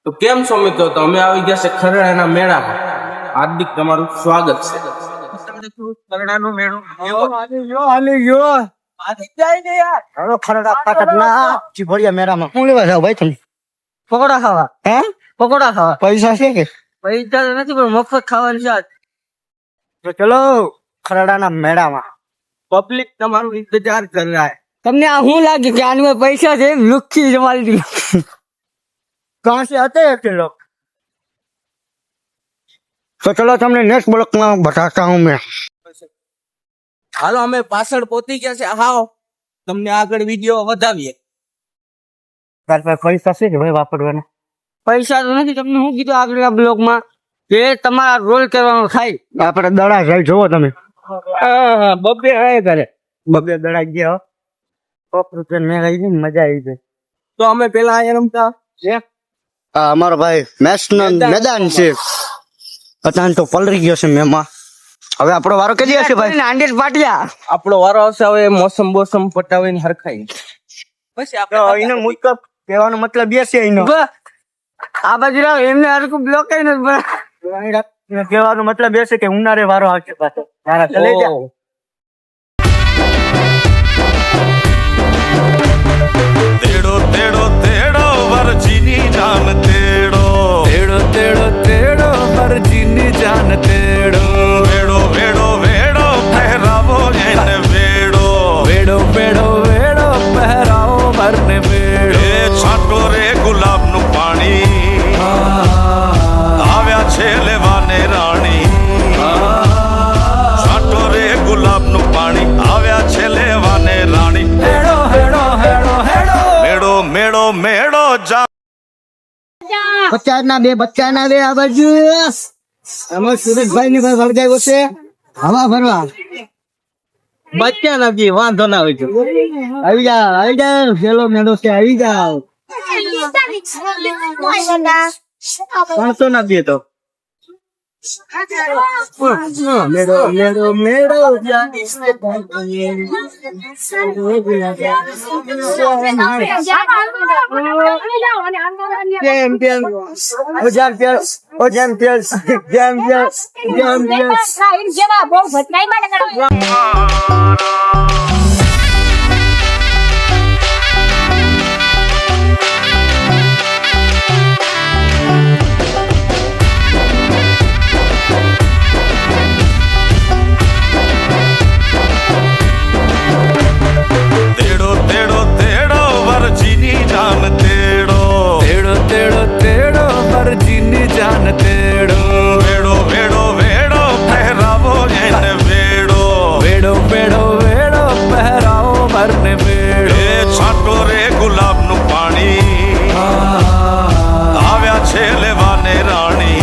તો કેમ છો મિત્રો? તો અમે આવી ગયા છે ખરડાના મેળામાં. હાર્દિક તમારું સ્વાગત છે. ખરડાનો મેળો પકોડા ખાવા પકોડા ખાવા પૈસા છે કે પૈસા તો નથી પણ મફત ખાવાની છે આજ. તો ચલો ખરડાના મેળામાં. પબ્લિક તમારું ઇંતજાર કર રહા है. તમને આ શું લાગે કે આની પાસે પૈસા છે લુખ્ખી જમાડી कहाँ से आते हैं ये लोग? तो चलो તમને नेक्स्ट ब्लॉक में बताता हूँ मैं. હાલો અમે પાછળ પહોંચી ગયા છે. આવો તમને આગળ વિડીયો વધાવીએ. તાર પાસે પૈસા છે કે ભાઈ વાપરવાના? પૈસા તો નથી. તમને શું કીધું આગળ બ્લોગમાં કે તમારા રોલ કરવાનો થાય. આપણે દડા જાય જોવો તમે. બબ્બે આય કરે. બબે દડા ગયા ₹100 મેં ગઈ ને મજા આવી ગઈ. તો અમે પેલા અહીંયા રમતા આ અમારો ભાઈ મેચ નો મેદાન છે. અત્યારે તો પલરી ગયો છે મેમાં. હવે આપણો વારો કે દિવસે ભાઈ આંડેર પાટિયા આપણો વારો આવશે. હવે મોસમ બોસમ પટાવીને હરખાઈ પછી તો એનો મુજબ કહેવાનો મતલબ એ છે એનો આ બાજુ રાવ એમને હરખું બ્લોક કઈ નથી. કહેવાનો મતલબ એ છે કે ઉનાળે વારો આવશે પાછો. તારા ચલે જા. તેડો તેડો તેડો વરજીની જાન તેડો તેડો તેડો તેડો વરજીની જાન તેડો વેડો વેડો વેડો પહેરાવો એને વેડો વેડો વેડો વેડો પહેરાવો વરને વેડો એ છાંટો રે ગુલાબનું પાણી આવ્યા છે લેવાને રાણી છાંટો રે ગુલાબનું પાણી આવ્યા છે લેવાને રાણી હેડો હેડો હેડો હેડો મેળો મેળો મેળો જા બચ્ચાના બે આ બાજુ આમાં સુરેશભાઈ ની ભાઈ વળગાવ્યો છે હવા ભરવા. બચ્ચા નથી વાંધો ના હોય. આવી જાઓ પેલો મેળો છે. આવી જાઓ 500 ના દે તો મેળો મેળો મેળો તેડો તેડો તેડો વરજીની જાન તેડો તેડો તેડો તેડો વરજીની જાન તેડો વેડો વેડો વેડો પહેરાવો એને વેડો વેડો વેડો વેડો પહેરાવો વરને વેડો એ છાંટો રે ગુલાબનું પાણી આવ્યા છે લેવાને રાણી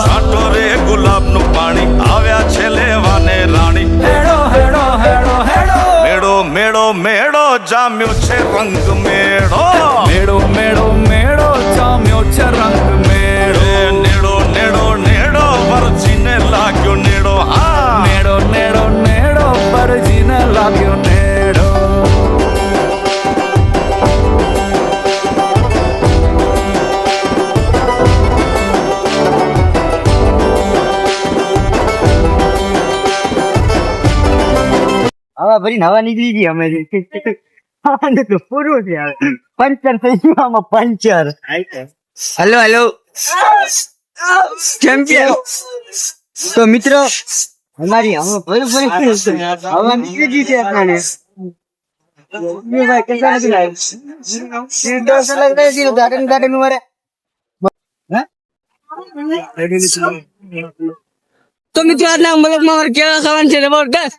છાંટો રે ગુલાબનું પાણી આવ્યા છે લેવાને રાણી હેડો હેડો હેડો હેડો મેળો મેળો મેળો જામ્યો છે રંગ મેળો મેળો મેળો મેળો જામ્યો છે રંગ મેળો નેડો નેડો નેડો વરજીને લાગ્યો નેડો હા નેડો નેડો નેડો વરજીને લાગ્યો નેડો હવા ભરીને હવા નીકળી ગઈ અમે તો પૂરું છે. પંચર થઈ ગયું આમાં પંચર. Hello hello champion. તો મિત્રો અમારી હવા ભરી હવા નીકળી ગઈ છે. આપણને ભાઈ कैसा लग रहा है? सीधा सा लग रहा है जी. गार्डन गार्डन में તો મિત્રો આજના બ્લોગમાં અમારે કેળા ખાવાનું છે જબરદસ્ત.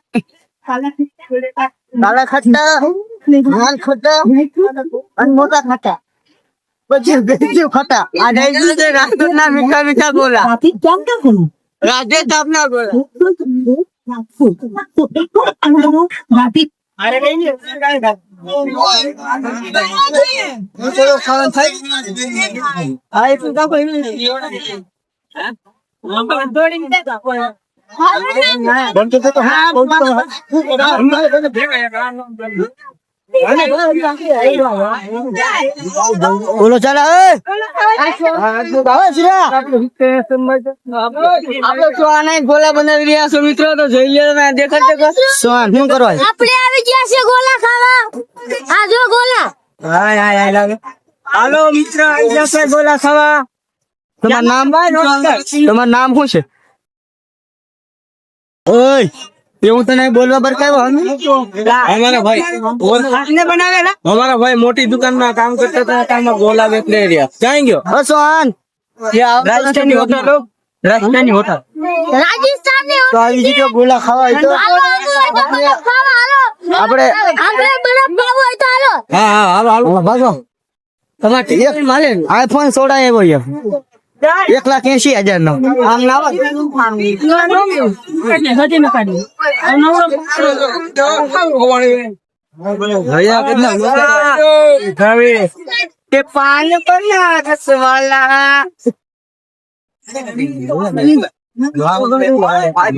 કાલા ખટ્ટા લાલ ખટ્ટા અને મોટા ખટ્ટા પછી બેજુ ખટ્ટા. આ જઈ છે રાજકોટના મીઠા મીઠા ગોલા. રાજેશ આપના ગોલા. ખાવાનું થાય. આ એક કા કોઈ બનતો તો હા બોલતો બોલો ચાલે આપણે સોહાને ગોલા બનાવી રહ્યા છો મિત્રો, તો જોઈ લે તમે દેખાડજો. સોહાન શું કરવા આપણે આવી ગયા છે ગોલા ખાવા. આ જો ગોલા. હાલો મિત્ર, આવી જશે ગોલા ખાવા. તમારું નામ શું છે? ઓય એવું તને બોલવા પર કઈ અમારા ભાઈ મોટી દુકાન માં કામ કરતા હતા, કામમાં ગોલા વેચને રહ્યા. ક્યાં ગયો? સોહાન રાજસ્થાની હોટલ રાજસ્થાનની તો આવી જજો ગોલા ખાવા હોય તો હાલો ગોલા ખાવા હાલો. આપણે આપણે બરફ ખાવો હોય તો હાલો. હા હાલો ભાગો આઈફોન 16 આવ્યો યાર 1,80,000 નો આમ ના તે પાન પર ના રસવાલા.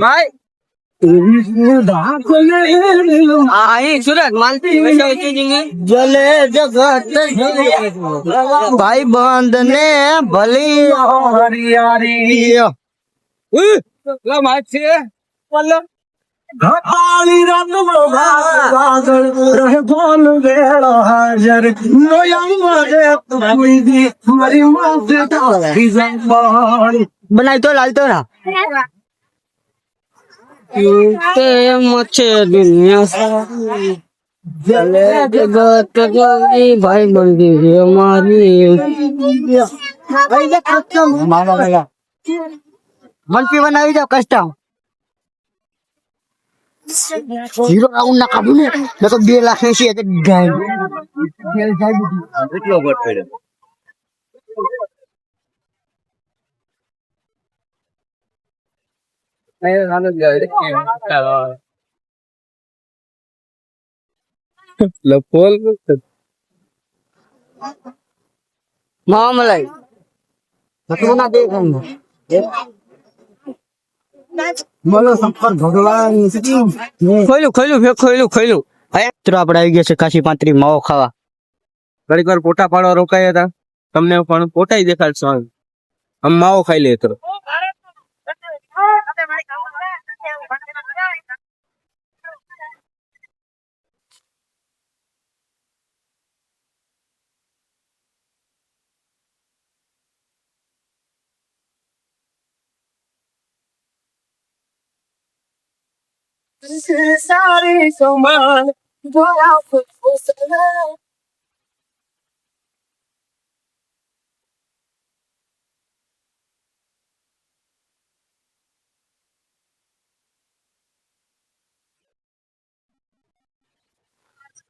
ભાઈ અહીં સુરત માલતી જલે જગત ભાઈ બંધ ને ભલી બનાવી તો લાલતો ના છે દુનિયા જલે જગત ગઈ ભાઈ બંધી છે અમારી. મનપી બનાવી જાવ કસ્ટમ 0 રાઉન્ડ ના કાઢું ને તો 2,80,000 ગાય કેટલો વોટ પડ્યો? મામલાઈ ના દેખાય ખોલ્યું. મિત્રો આપણે આવી ગયા છે કાશી પાંત્રી માવો ખાવા. ઘડીક વાર ફોટા પાડવા રોકાયા હતા, તમને પણ ફોટા દેખાડશો. આમ માવો ખાઈ લે તો સારી સમાન જોયા ફૂસના.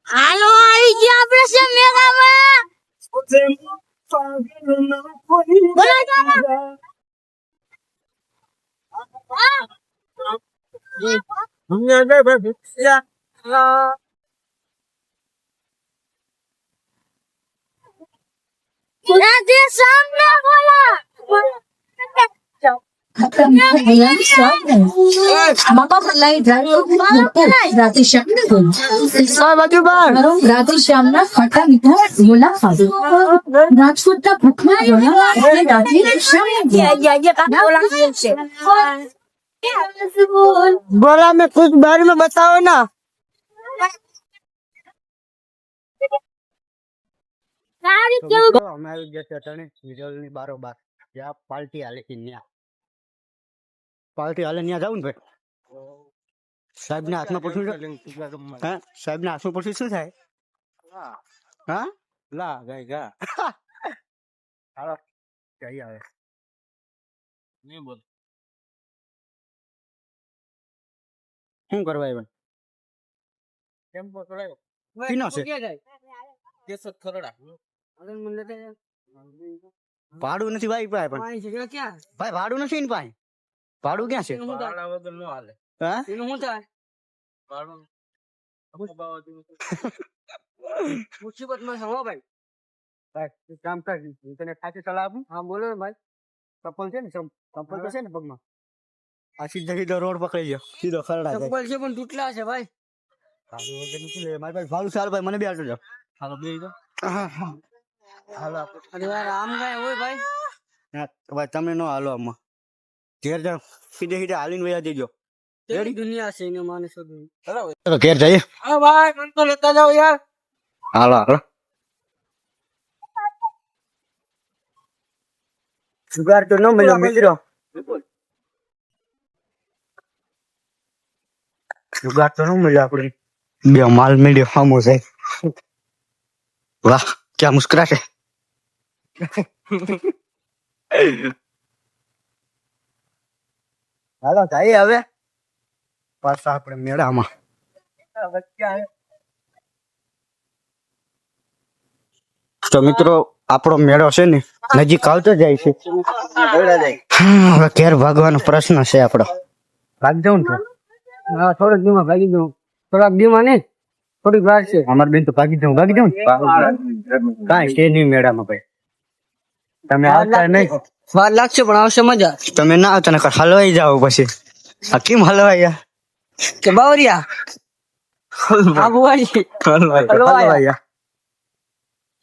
હાલો આવી ગયા આપણે છે મેળામાં. બોલો જાના. राधे श्याम ना बोला રાધે શ્યામના ખટા મીઠા ગોલા ખાધો રાજકોટના ભૂખમાં રાધે बोला मैं कुछ बारे में बताओ ना. અમે આવી ગયા છે અટાણે વિરલની બારોબાર જ્યાં પાર્ટી હાલે છે ન્યા પાર્ટી હાલે ન્યા જાવ ને ભાઈ સાહેબ ના હાથમાં પૂછ્યું હા સાહેબ ના હાથમાં પૂછ્યું શું થાય હા લા ગાય ગા હાલો જઈ આવે નહીં બોલ. શું કરવા આવ્યા કેમ પકડાયો? કીનો છે કેસર ખરડા. ભાડું નથી ભાઈ પાસે પણ ભાઈ ભાડું નથી ને ભાઈ ભાડું ક્યાં છે ભાડા વગર નો હાલે. હા ભાડું મુસીબત માં હો ભાઈ. ભાઈ કામ કર તને ખાતે સલાહ આપું હા બોલો ને ભાઈ. ચપ્પલ છે ને ચપ્પલ તો છે ને પગમાં આ સીધો રોડ પકડી ગયો સીધો ખરડા જાય ચપ્પલ છે પણ તૂટલા છે ભાઈ. મારી પાસે ભાડું સારું ભાઈ મને બી આટલું જાવ હાલો બે જાઓ. હાલો આપણે અરે યાર આમ કાંઈ હોય ભાઈ હા, તો ભાઈ તમે ન હાલો આમાં ઘેર જાઓ સીધે સીધે હાલીને વયા જજો કેવી દુનિયા છે એને માણસો તો ઘેર જઈએ હા ભાઈ મને તો લેતા જાઓ યાર. હાલો હાલો જુગાર તો ન મળ્યો મિત્રો જુગાર તો ન મળ્યો આપણે બે માલ મળ્યો સામો છે વાહ ક્યાં મુસ્કરા છે હાલો જઈએ હવે પાછા આપણે મેળામાં તો મિત્રો આપણો મેળો છે ને નજીક આવતો જાય છે હવે ઘેર ભાગવાનો પ્રશ્ન છે આપણો ભાગ જાઉં ને હા થોડાક દીમાં ભાગી જાઉં થોડાક દીમાં ને થોડીક વાર છે અમાર બેન તો ભાગી જાઉં ને કાંઈ છે નહીં મેળામાં ભાઈ તમે આવતા નહીં વાર લાગશે પણ આવશે મજા તમે ના આવતા ને હલવાઈ જાઓ પછી આ કેમ હલવાઈ કે બાવરિયા આબુ વાળી હલવાઈ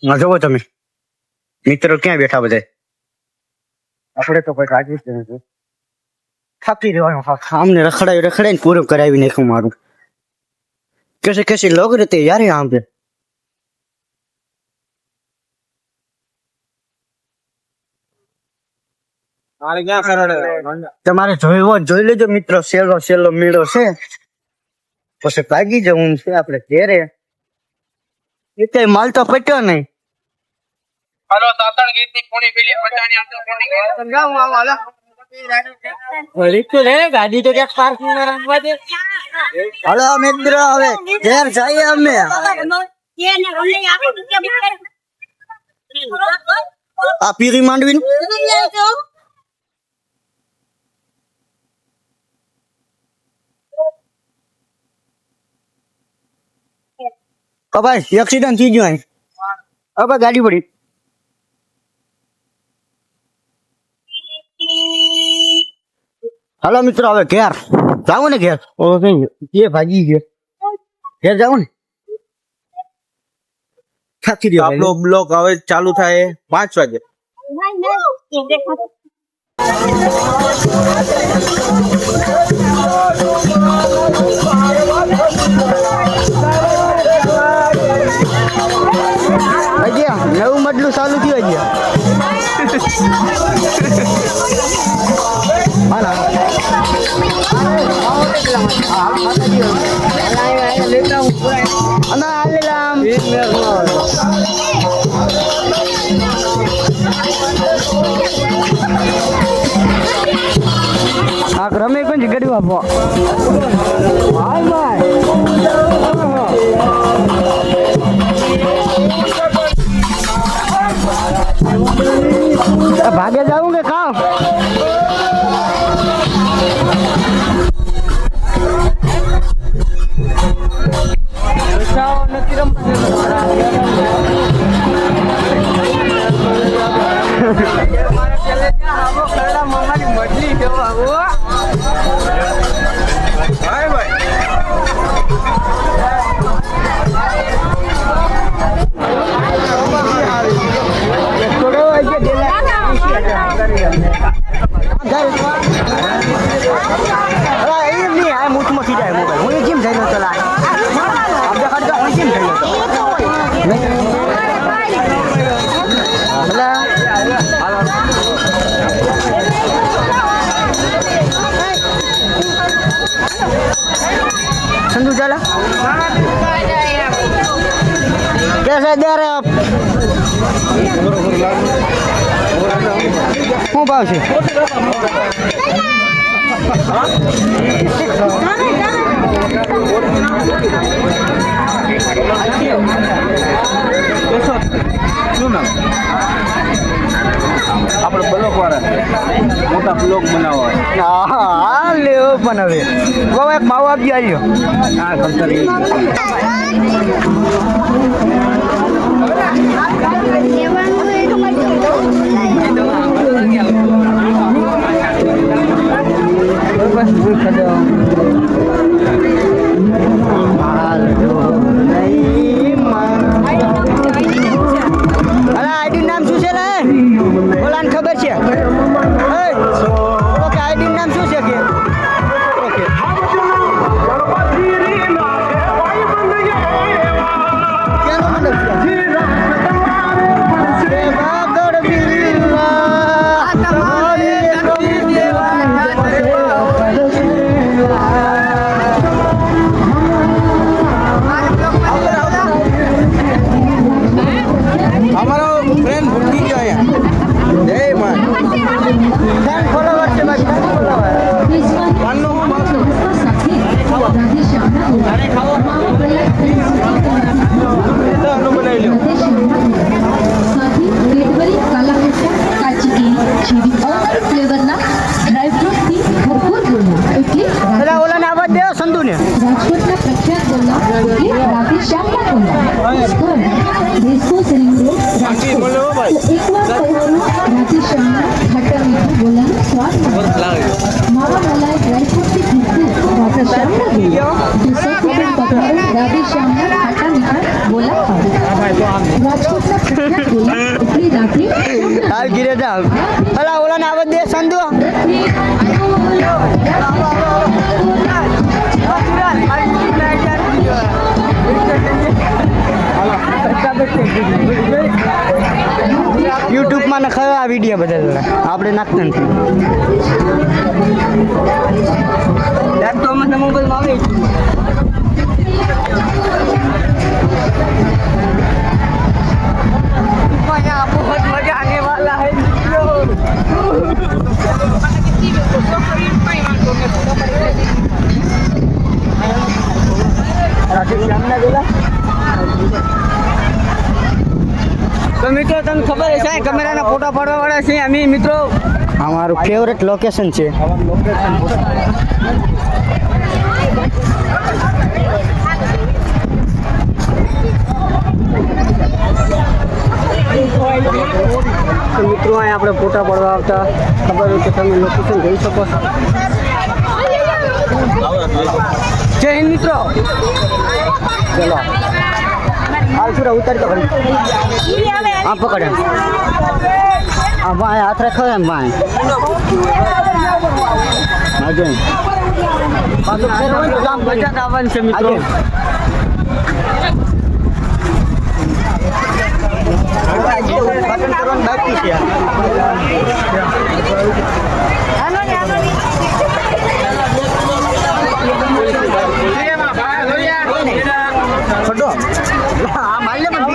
ના જોવો તમે મિત્રો ક્યાં બેઠા બધા આપણે તો કોઈ રાજી જ નથી થાકી રહ્યો આમને રખડાઈને પૂરું કરાવી નાખ્યું મારું कैसे लोग रहते हैं यार यहाँ पे મારે ક્યાં ખરડે તમારે જોઈ લેજો મિત્રો સેલો મેળો છે પછી ભાગી જવું છે આપણે ઘેરે એ કઈ માલ તો પટ્યો નહીં હાલો તાતણ ગીત ની કોણી પેલી બટાની અંદર કોણી ગામ આવો હાલો લે ગાડી તો ક્યાંક પાર્કિંગ માં રાખવા દે હાલો મિત્રો હવે ઘેર જઈએ અમે આ પીરી માંડવી ભાઈ એક્સિડન્ટ થઈ ગયો હવે ગાડી પડી હાલો મિત્રો હવે ઘેર જાવું ને ઘેર એ ભાગી ગયો ઘેર જાવું ને થાકી રહ્યો આપણો બ્લોક હવે ચાલુ થાય 5 વાગે. હજી નવું મડલું ચાલુ થયું હજી રમે પણ ગડી બાપો ભાગે જાવું કે કામ संधू चला कैसे दे रहे आप શું ભાવ છે આપણે બ્લોક વાળા મોટા બ્લોક બનાવવા હા લેવો પણ હવે બાબા એક માવો આપી આવ્યો હા ખબર હાલ પેલા ઓલાને ખબર છે ઓકે આઈડી નામ શું છે કે ઓકે કેનો મંડપ છે દેવાગઢ બિરલા તમારી અમારો ફ્રેન્ડ ભૂલી ગયો અહીંયા જય માં ફોલોવર છે ભાઈ ફોલોવર પેલા ઓલાને આવાજ દે સંધુ ને રાજકોટના પ્રખ્યાત ગોલા રાધે શ્યામના ગોલા સ્થળ દેશો સિંગ રોડ રાજકોટ એકવાર પહોંચો રાધે શ્યામના ખટ્ટા મીઠા ગોલાનો સ્વાદ માણો માવા મલાઈ ડ્રાયફ્રૂટથી ભરપૂર રાધે શ્યામના ગોલા જો સૌથી પકવાન રાધે શ્યામના ખટ્ટા મીઠા ગોલા ખાઓ રાજકોટના પ્રખ્યાત ગોલા એટલે રાધે હાલ ગીરે જા પેલા ઓલાને આવાજ દે સંધુ યુટ્યુબ માં નખાયો આ વિડીયો બધા આપણે નાખતા નથી મોબાઈલ માં આવે बहुत मजा आने वाला है તો મિત્રો તમને ખબર છે કેમેરાના ફોટા પાડવા વાળા છે અમે મિત્રો અમારું ફેવરેટ લોકેશન છે તો મિત્રો અહીંયા આપણે ફોટા પાડવા આવતા ખબર હોય તો તમે લોકેશન જોઈ શકો છો જય હિન્દ મિત્રો ચલો હાલ પૂરા ઉતાર તો આ પકડે આ ભાઈ હાથ રાખો એમ ભાઈ હા જોઈ પાછું ફેરવાનું તો કામ બચાત આવવાનું છે મિત્રો બાકી છે ખડો આ માલ્ય પણ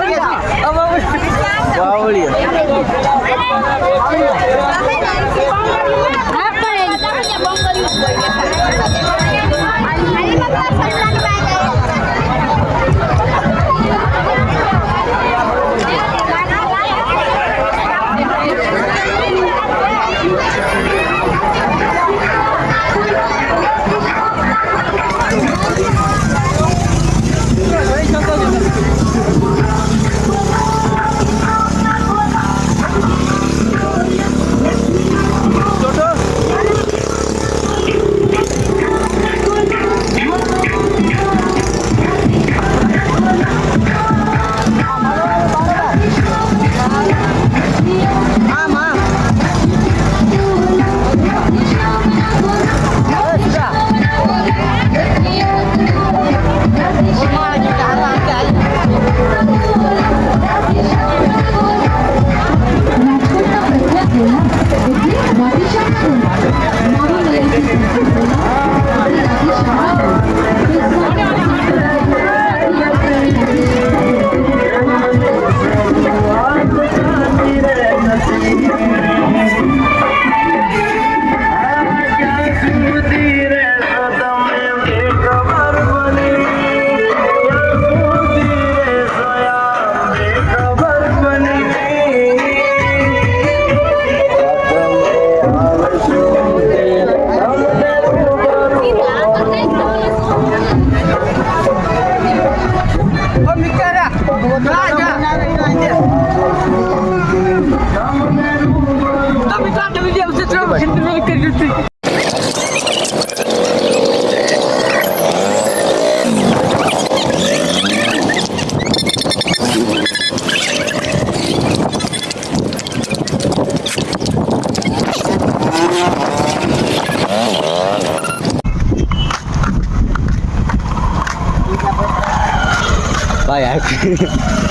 ભાઈ